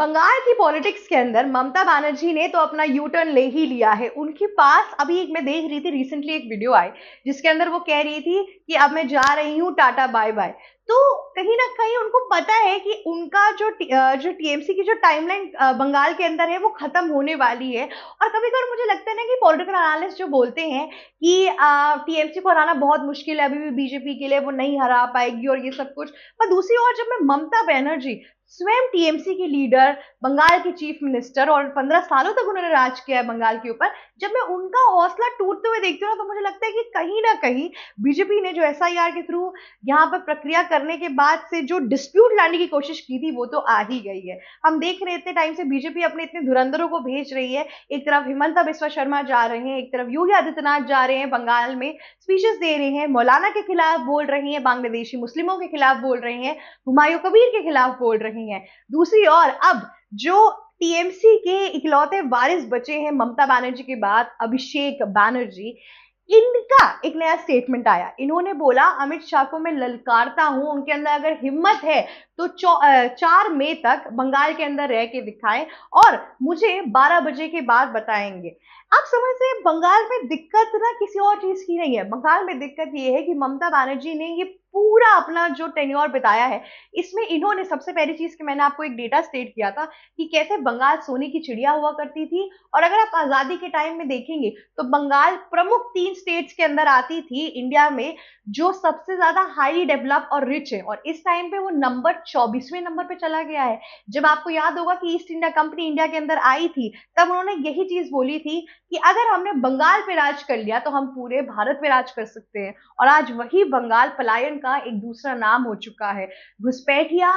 बंगाल की पॉलिटिक्स के अंदर ममता बनर्जी ने तो अपना यू टर्न ले ही लिया है। उनके पास अभी एक मैं देख रही थी रिसेंटली एक वीडियो आई जिसके अंदर वो कह रही थी कि अब मैं जा रही हूँ, टाटा बाय बाय। तो कहीं ना कहीं उनको पता है कि उनका जो टीएमसी की जो टाइमलाइन बंगाल के अंदर है वो खत्म होने वाली है। और कभी कभी मुझे लगता है ना कि पॉलिटिकल एनालिस्ट जो बोलते हैं कि टीएमसी को हराना बहुत मुश्किल है, अभी भी बीजेपी के लिए वो नहीं हरा पाएगी और ये सब कुछ। पर दूसरी ओर जब मैं ममता बनर्जी स्वयं टीएमसी की लीडर, बंगाल की चीफ मिनिस्टर और 15 सालों तक उन्होंने राज किया है बंगाल के ऊपर, जब मैं उनका हौसला टूटते हुए देखती हूँ ना तो मुझे लगता है कि कहीं ना कहीं बीजेपी ने जो एसआईआर के थ्रू यहाँ पर प्रक्रिया करने के बाद से जो डिस्प्यूट लाने की कोशिश की थी वो तो आ ही गई है। हम देख रहे इतने टाइम से बीजेपी अपने इतने धुरंधरों को भेज रही है। एक तरफ हिमंता बिस्वा शर्मा जा रहे हैं, एक तरफ योगी आदित्यनाथ जा रहे हैं, बंगाल में स्पीचेस दे रहे हैं, मौलाना के खिलाफ बोल रही हैं, बांग्लादेशी मुस्लिमों के खिलाफ बोल रहे हैं, हुमायूं कबीर के खिलाफ बोल रही हैं। दूसरी ओर अब जो टीएमसी के इकलौते वारिस बचे हैं ममता बनर्जी के बाद, अभिषेक बनर्जी, इनका एक नया स्टेटमेंट आया। इन्होंने बोला अमित शाह को मैं ललकारता हूं, उनके अंदर अगर हिम्मत है तो 4 मई तक बंगाल के अंदर रह के दिखाएं और मुझे 12 बजे के बाद बताएंगे। आप समझ रहे हैं बंगाल में दिक्कत ना किसी और चीज की नहीं है। बंगाल में दिक्कत ये है कि ममता बनर्जी ने ये पूरा अपना जो टेन्योर बिताया है इसमें इन्होंने सबसे पहली चीज कि मैंने आपको एक डेटा स्टेट किया था कि कैसे बंगाल सोने की चिड़िया हुआ करती थी। और अगर आप आजादी के टाइम में देखेंगे तो बंगाल प्रमुख 3 स्टेट्स के अंदर आती थी इंडिया में जो सबसे ज्यादा हाईली डेवलप और रिच है, और इस टाइम पे वो नंबर 24वें नंबर पे चला गया है। जब आपको याद होगा कि ईस्ट इंडिया कंपनी इंडिया के अंदर आई थी तब उन्होंने यही चीज बोली थी कि अगर हमने बंगाल पे राज कर लिया तो हम पूरे भारत पे राज कर सकते हैं। और आज वही बंगाल पलायन का एक दूसरा नाम हो चुका है, घुसपैठिया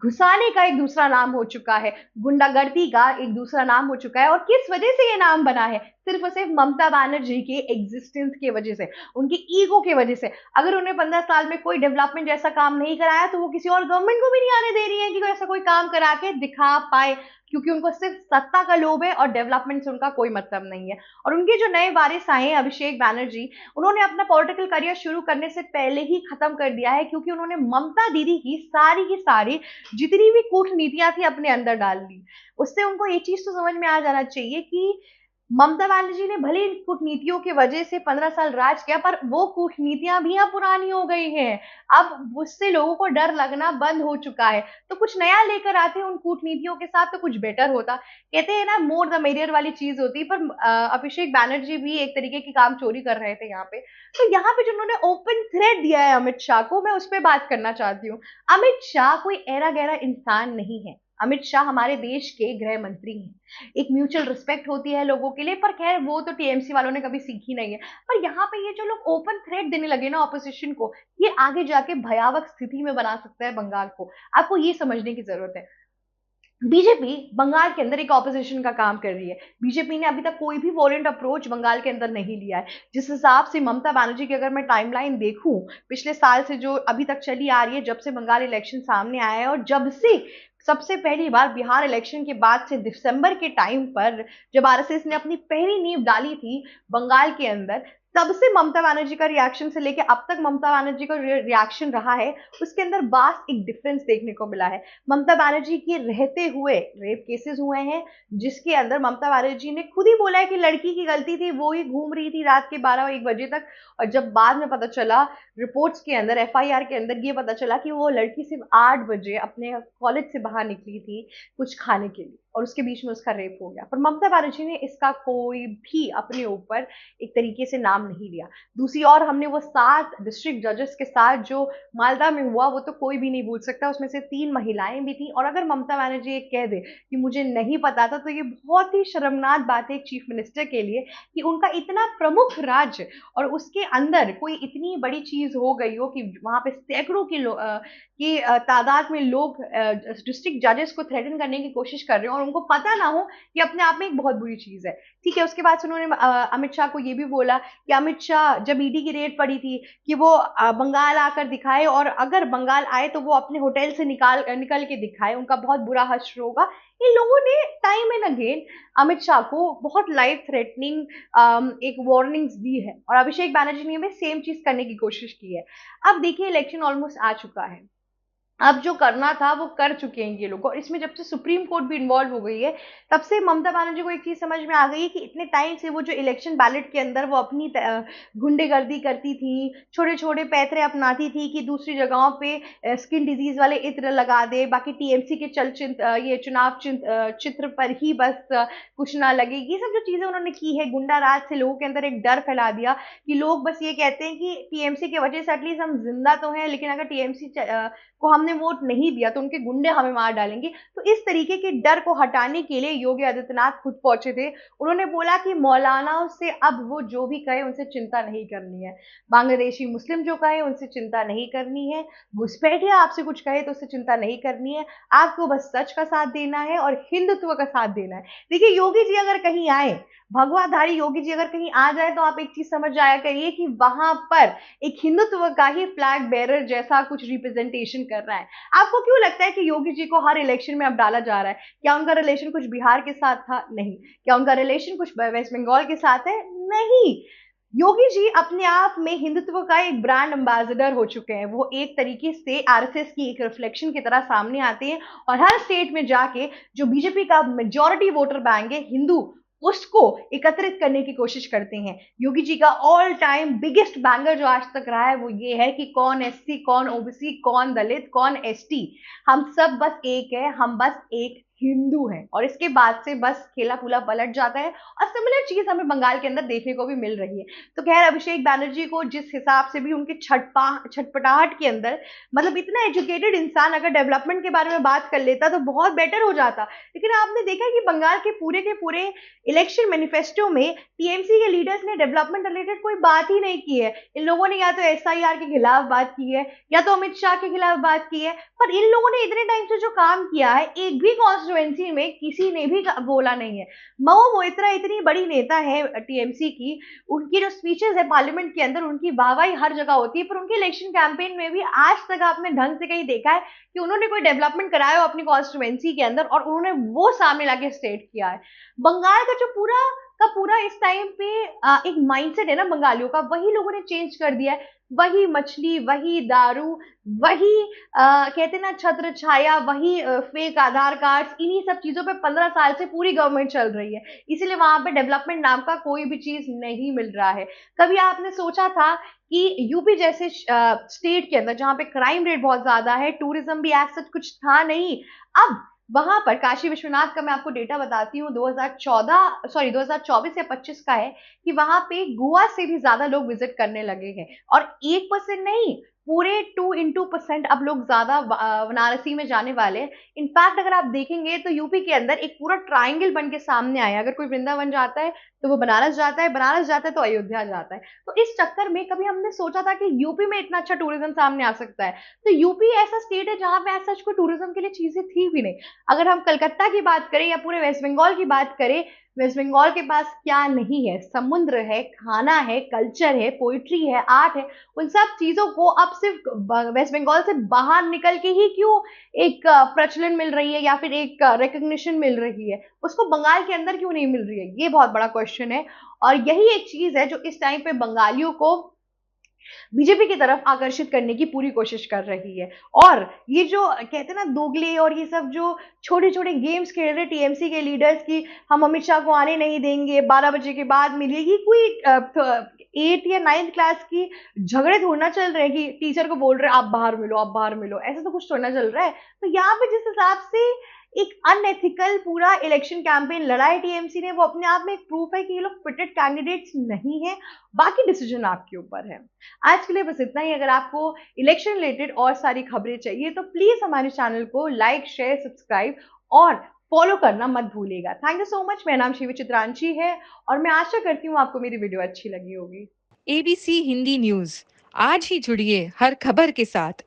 घुसाने का एक दूसरा नाम हो चुका है, गुंडागर्दी का एक दूसरा नाम हो चुका है। और किस वजह से ये नाम बना है? सिर्फ और सिर्फ ममता बनर्जी के एग्जिस्टेंस की वजह से, उनकी ईगो की वजह से। अगर उन्हें 15 साल में कोई डेवलपमेंट जैसा काम नहीं कराया तो वो किसी और गवर्नमेंट को भी नहीं आने दे रही है कि कोई ऐसा कोई काम करा के दिखा पाए, क्योंकि उनको सिर्फ सत्ता का लोभ है और डेवलपमेंट से उनका कोई मतलब नहीं है। और उनके जो नए वारिस आए हैं अभिषेक बनर्जी, उन्होंने अपना पॉलिटिकल करियर शुरू करने से पहले ही खत्म कर दिया है, क्योंकि उन्होंने ममता दीदी की सारी जितनी भी कूटनीतियां थी अपने अंदर डाल ली। उससे उनको ये चीज तो समझ में आ जाना चाहिए कि ममता बनर्जी ने भले इन कूटनीतियों की वजह से 15 साल राज किया, पर वो कूटनीतियां भी अब पुरानी हो गई हैं। अब उससे लोगों को डर लगना बंद हो चुका है। तो कुछ नया लेकर आते हैं उन कूटनीतियों के साथ तो कुछ बेटर होता। कहते हैं ना मोर द मेरियर वाली चीज होती। पर अभिषेक बैनर्जी भी एक तरीके की काम चोरी कर रहे थे यहाँ पे। तो यहाँ पे जो उन्होंने ओपन थ्रेड दिया है अमित शाह को, मैं उस पर बात करना चाहती हूँ। अमित शाह कोई ऐरा गहरा इंसान नहीं है। अमित शाह हमारे देश के गृह मंत्री हैं। एक म्यूचुअल रिस्पेक्ट होती है लोगों के लिए, पर खैर वो तो टीएमसी वालों ने कभी सीखी नहीं है। पर यहाँ पे ये जो लोग ओपन थ्रेट देने लगे ना ऑपोजिशन को, ये आगे जाके भयावह स्थिति में बना सकता है बंगाल को। आपको ये समझने की जरूरत है। बीजेपी बंगाल के अंदर एक ऑपोजिशन का काम कर रही है। बीजेपी ने अभी तक कोई भी वॉलेंट अप्रोच बंगाल के अंदर नहीं लिया है। जिस हिसाब से ममता बनर्जी की अगर मैं टाइमलाइन देखूं पिछले साल से जो अभी तक चली आ रही है, जब से बंगाल इलेक्शन सामने आया है और जब से सबसे पहली बार बिहार इलेक्शन के बाद से दिसंबर के टाइम पर जब आरएसएस ने अपनी पहली नींव डाली थी बंगाल के अंदर, तब से ममता बनर्जी का रिएक्शन से लेकर अब तक ममता बनर्जी का रिएक्शन रहा है, उसके अंदर बास एक डिफरेंस देखने को मिला है। ममता बनर्जी के रहते हुए रेप केसेस हुए हैं जिसके अंदर ममता बनर्जी ने खुद ही बोला है कि लड़की की गलती थी, वो ही घूम रही थी रात के 12-1 बजे तक। और जब बाद में पता चला रिपोर्ट्स के अंदर, एफआईआर के अंदर ये पता चला कि वो लड़की सिर्फ 8 बजे अपने कॉलेज से बाहर निकली थी कुछ खाने के लिए और उसके बीच में उसका रेप हो गया। पर ममता बनर्जी ने इसका कोई भी अपने ऊपर एक तरीके से नाम नहीं लिया। दूसरी ओर हमने वो 7 डिस्ट्रिक्ट जजेस के साथ जो मालदा में हुआ वो तो कोई भी नहीं भूल सकता, उसमें से 3 महिलाएं भी थी। और अगर ममता बनर्जी ये कह दे कि मुझे नहीं पता था, तो ये बहुत ही शर्मनाक बात है एक चीफ मिनिस्टर के लिए कि उनका इतना प्रमुख राज्य और उसके अंदर कोई इतनी बड़ी चीज हो गई हो कि वहां पे सैकड़ों की तादाद में लोग डिस्ट्रिक्ट जजेस को थ्रेटन करने की कोशिश कर रहे हो और उनको पता ना हो कि अपने आप में एक बहुत बुरी चीज है। ठीक है, उसके बाद से उन्होंने अमित शाह को ये भी बोला कि अमित शाह जब ईडी की रेड पड़ी थी कि वो बंगाल आकर दिखाए और अगर बंगाल आए तो वो अपने होटल से निकल के दिखाए, उनका बहुत बुरा हश्र होगा। इन लोगों ने time and again Amit Shah को बहुत लाइफ थ्रेटनिंग एक वार्निंग्स दी है और अभिषेक बैनर्जी ने भी सेम चीज करने की कोशिश की है। अब देखिए इलेक्शन ऑलमोस्ट आ चुका है। अब जो करना था वो कर चुके हैं ये लोग। और इसमें जब से सुप्रीम कोर्ट भी इन्वॉल्व हो गई है, तब से ममता बनर्जी को एक चीज समझ में आ गई है कि इतने टाइम से वो जो इलेक्शन बैलेट के अंदर वो अपनी गुंडेगर्दी करती थी, छोटे छोटे पैतरे अपनाती थी कि दूसरी जगहों पे स्किन डिजीज वाले इत्र लगा दे, बाकी टीएमसी के ये चुनाव चित्र पर ही बस कुछ ना लगे, ये सब जो चीजें उन्होंने की है, गुंडा राज से लोगों के अंदर एक डर फैला दिया कि लोग बस ये कहते हैं कि टीएमसी की वजह से एटलीस्ट हम जिंदा तो हैं, लेकिन अगर टीएमसी को हमने वोट नहीं दिया तो उनके गुंडे हमें मार डालेंगे। तो इस तरीके के डर को हटाने के लिए योगी आदित्यनाथ खुद पहुंचे थे। उन्होंने बोला कि मौलानाओं से अब वो जो भी कहे उनसे चिंता नहीं करनी है, बांग्लादेशी मुस्लिम जो कहे उनसे चिंता नहीं करनी है, घुसपैठिया आपसे कुछ कहे तो उससे चिंता नहीं करनी है, आपको बस सच का साथ देना है और हिंदुत्व का साथ देना है। देखिए, योगी जी अगर कहीं आए, भगवाधारी योगी जी अगर कहीं आ जाए, तो आप एक चीज समझ जाया करिए कि वहां पर एक हिंदुत्व का ही फ्लैग बेरर जैसा कुछ रिप्रेजेंटेशन कर रहा है। आपको क्यों लगता है कि योगी जी को हर इलेक्शन में अब डाला जा रहा है? क्या उनका रिलेशन कुछ बिहार के साथ था? नहीं। क्या उनका रिलेशन कुछ वेस्ट बंगाल के साथ है? नहीं। योगी जी अपने आप में हिंदुत्व का एक ब्रांड एम्बेसडर हो चुके हैं। वो एक तरीके से आरएसएस की एक रिफ्लेक्शन की तरह सामने आते हैं और हर स्टेट में जाके जो बीजेपी का मेजॉरिटी वोटर बैंक है हिंदू, उसको एकत्रित करने की कोशिश करते हैं। योगी जी का ऑल टाइम बिगेस्ट बैंगर जो आज तक रहा है वो ये है कि कौन एससी, कौन ओबीसी, कौन दलित, कौन एसटी, हम सब बस एक है, हम बस एक हिंदू हैं। और इसके बाद से बस खेला पूला पलट जाता है और सिमिलर चीज हमें बंगाल के अंदर देखने को भी मिल रही है। तो खैर, अभिषेक बैनर्जी को जिस हिसाब से भी उनके छटपटाहट के अंदर, मतलब इतना एजुकेटेड इंसान अगर डेवलपमेंट के बारे में बात कर लेता तो बहुत बेटर हो जाता। लेकिन आपने देखा कि बंगाल के पूरे इलेक्शन मैनिफेस्टो में टीएमसी के लीडर्स ने डेवलपमेंट रिलेटेड कोई बात ही नहीं की है। इन लोगों ने या तो एसआईआर के खिलाफ बात की है या तो अमित शाह के खिलाफ बात की है, पर इन लोगों ने इतने टाइम से जो काम किया है, एक भी कॉन्स्टिट्युएंसी में किसी ने भी बोला नहीं है। मऊ मोइत्रा इतनी बड़ी नेता है टीएमसी की, उनकी जो स्पीचेस है पार्लियामेंट के अंदर, उनकी वाहवाही हर जगह होती है, पर उनके इलेक्शन कैंपेन में भी आज तक आपने ढंग से कहीं देखा है कि उन्होंने कोई डेवलपमेंट कराया हो अपनी कॉन्स्टिट्युएंसी के अंदर और उन्होंने वो सामने लाके स्टेट किया है। बंगाल का जो पूरा इस टाइम पे एक माइंडसेट है ना बंगालियों का, वही लोगों ने चेंज कर दिया है। वही मछली, वही दारू, वही कहते ना छत्र छाया, वही फेक आधार कार्ड, इन्हीं सब चीजों पे 15 साल से पूरी गवर्नमेंट चल रही है। इसीलिए वहां पे डेवलपमेंट नाम का कोई भी चीज नहीं मिल रहा है। कभी आपने सोचा था कि यूपी जैसे स्टेट के अंदर जहां पे क्राइम रेट बहुत ज्यादा है, टूरिज्म भी ऐसा कुछ था नहीं, अब वहां पर काशी विश्वनाथ का मैं आपको डेटा बताती हूँ, 2024 या 25 का है, कि वहां पे गोवा से भी ज्यादा लोग विजिट करने लगे हैं। और 1% नहीं, पूरे 2x% अब लोग ज्यादा वाराणसी में जाने वाले हैं। इनफैक्ट अगर आप देखेंगे तो यूपी के अंदर एक पूरा ट्राइंगल बन के सामने आया। अगर कोई वृंदावन जाता है तो वो बनारस जाता है, बनारस जाता है तो अयोध्या जाता है। तो इस चक्कर में कभी हमने सोचा था कि यूपी में इतना अच्छा टूरिज्म सामने आ सकता है? तो यूपी ऐसा स्टेट है जहां पे ऐसा कोई टूरिज्म के लिए चीजें थी भी नहीं। अगर हम कलकत्ता की बात करें या पूरे वेस्ट बंगाल की बात करें, वेस्ट बंगाल के पास क्या नहीं है? समुद्र है, खाना है, कल्चर है, पोइट्री है, आर्ट है। उन सब चीजों को अब सिर्फ वेस्ट बंगाल से बाहर निकल के ही क्यों एक प्रचलन मिल रही है या फिर एक रिकग्निशन मिल रही है, उसको बंगाल के अंदर क्यों नहीं मिल रही है? ये बहुत बड़ा क्वेश्चन है। और यही एक चीज है जो इस टाइम पे बंगालियों को बीजेपी की तरफ आकर्षित करने की पूरी कोशिश कर रही है। और ये जो कहते हैं ना दोगले और ये सब जो छोटे छोटे गेम्स खेल रहे टीएमसी के लीडर्स की, हम अमित शाह को आने नहीं देंगे, 12 बजे के बाद मिलेगी, कोई 8 या 9th क्लास की झगड़े थोड़ा चल रहे हैं कि टीचर को बोल रहे हैं आप बाहर मिलो, आप बाहर मिलो, ऐसा तो कुछ थोड़ा चल रहा है। तो यहाँ पे जिस हिसाब से एक अनएथिकल पूरा इलेक्शन कैंपेन लड़ा है टीएमसी ने, वो अपने आप में एक प्रूफ है कि ये लोग फिटेड कैंडिडेट्स नहीं है। बाकी डिसीजन आपके ऊपर है। आज के लिए बस इतना ही। अगर आपको इलेक्शन रिलेटेड और सारी खबरें चाहिए तो प्लीज हमारे चैनल को लाइक, शेयर, सब्सक्राइब और फॉलो करना मत भूलिएगा। Thank you so much. मेरा नाम शिवी चित्रांशी है और मैं आशा करती हूँ आपको मेरी वीडियो अच्छी लगी होगी। एबीसी हिंदी न्यूज, आज ही जुड़िए हर खबर के साथ।